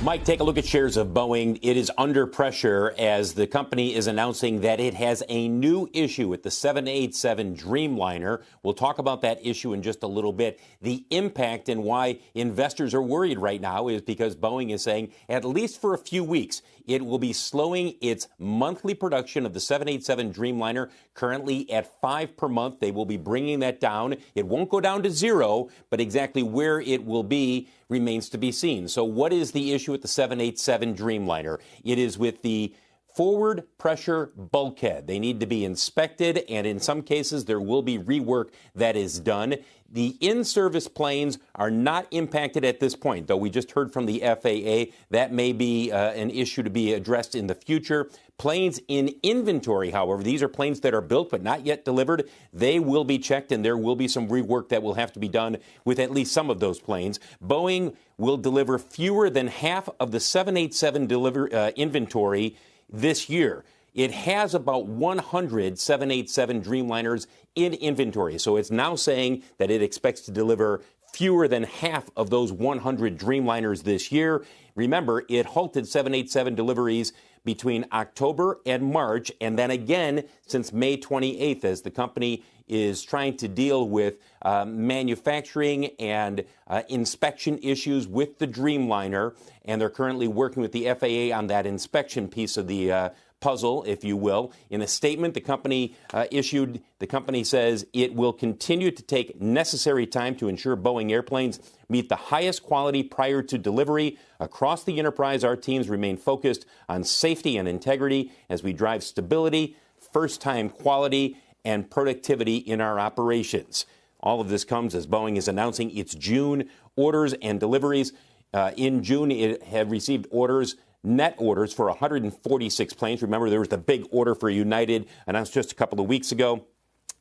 Mike, take a look at shares of Boeing. It is under pressure as the company is announcing that it has a new issue with the 787 Dreamliner. We'll talk about that issue in just a little bit. The impact and why investors are worried right now is because Boeing is saying, at least for a few weeks, it will be slowing its monthly production of the 787 Dreamliner, currently at 5 per month. They will be bringing that down. It won't go down to 0, but exactly where it will be remains to be seen. So what is the issue with the 787 Dreamliner? It is with the forward pressure bulkhead. They need to be inspected, and in some cases there will be rework that is done. The in-service planes are not impacted at this point, though we just heard from the FAA that may be an issue to be addressed in the future. Planes in inventory, however, these are planes that are built but not yet delivered. They will be checked, and there will be some rework that will have to be done with at least some of those planes. Boeing will deliver fewer than half of the 787 inventory this year. It has about 100 787 Dreamliners in inventory. So it's now saying that it expects to deliver fewer than half of those 100 Dreamliners this year. Remember, it halted 787 deliveries between October and March, and then again since May 28th, as the company is trying to deal with manufacturing and inspection issues with the Dreamliner, and they're currently working with the FAA on that inspection piece of the puzzle, if you will. In a statement the company issued, the company says it will continue to take necessary time to ensure Boeing airplanes meet the highest quality prior to delivery. Across the enterprise, our teams remain focused on safety and integrity as we drive stability, first-time quality, and productivity in our operations. All of this comes as Boeing is announcing its June orders and deliveries. In June, it had received net orders for 146 planes. Remember, there was the big order for United announced just a couple of weeks ago.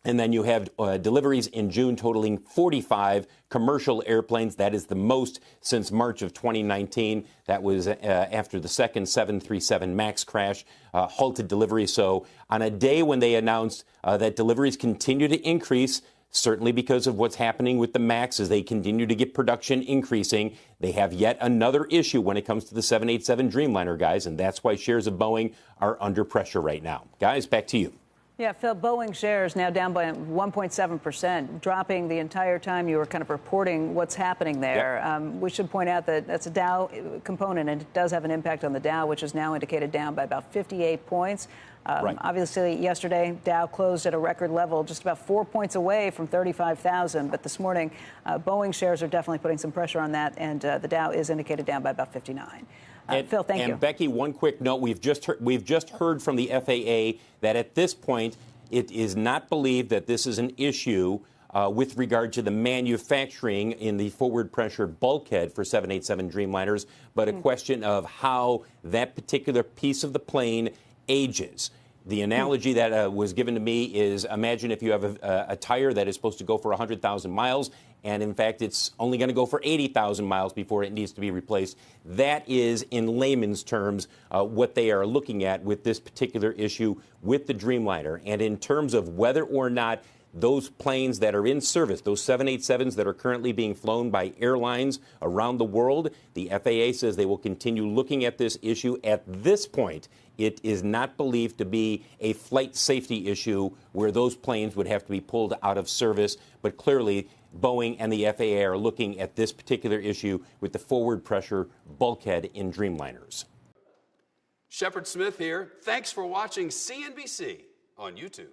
And then you have deliveries in June totaling 45 commercial airplanes. That is the most since March of 2019. That was after the second 737 MAX crash, halted deliveries. So on a day when they announced that deliveries continue to increase, certainly because of what's happening with the MAX as they continue to get production increasing, they have yet another issue when it comes to the 787 Dreamliner, guys, and that's why shares of Boeing are under pressure right now. Guys, back to you. Yeah, Phil, Boeing shares now down by 1.7%, dropping the entire time you were kind of reporting what's happening there. Yep. We should point out that that's a Dow component, and it does have an impact on the Dow, which is now indicated down by about 58 points. Right. Obviously, yesterday, Dow closed at a record level, just about 4 points away from 35,000. But this morning, Boeing shares are definitely putting some pressure on that, and the Dow is indicated down by about 59. Phil, thank you. And Becky, one quick note. We've just heard from the FAA that at this point, it is not believed that this is an issue with regard to the manufacturing in the forward pressure bulkhead for 787 Dreamliners, but a question of how that particular piece of the plane ages. The analogy that was given to me is, imagine if you have a tire that is supposed to go for 100,000 miles, and in fact it's only going to go for 80,000 miles before it needs to be replaced. That is, in layman's terms, what they are looking at with this particular issue with the Dreamliner. And in terms of whether or not those planes that are in service, those 787s that are currently being flown by airlines around the world, the FAA says they will continue looking at this issue. At this point, it is not believed to be a flight safety issue where those planes would have to be pulled out of service. But clearly, Boeing and the FAA are looking at this particular issue with the forward pressure bulkhead in Dreamliners. Shepard Smith here. Thanks for watching CNBC on YouTube.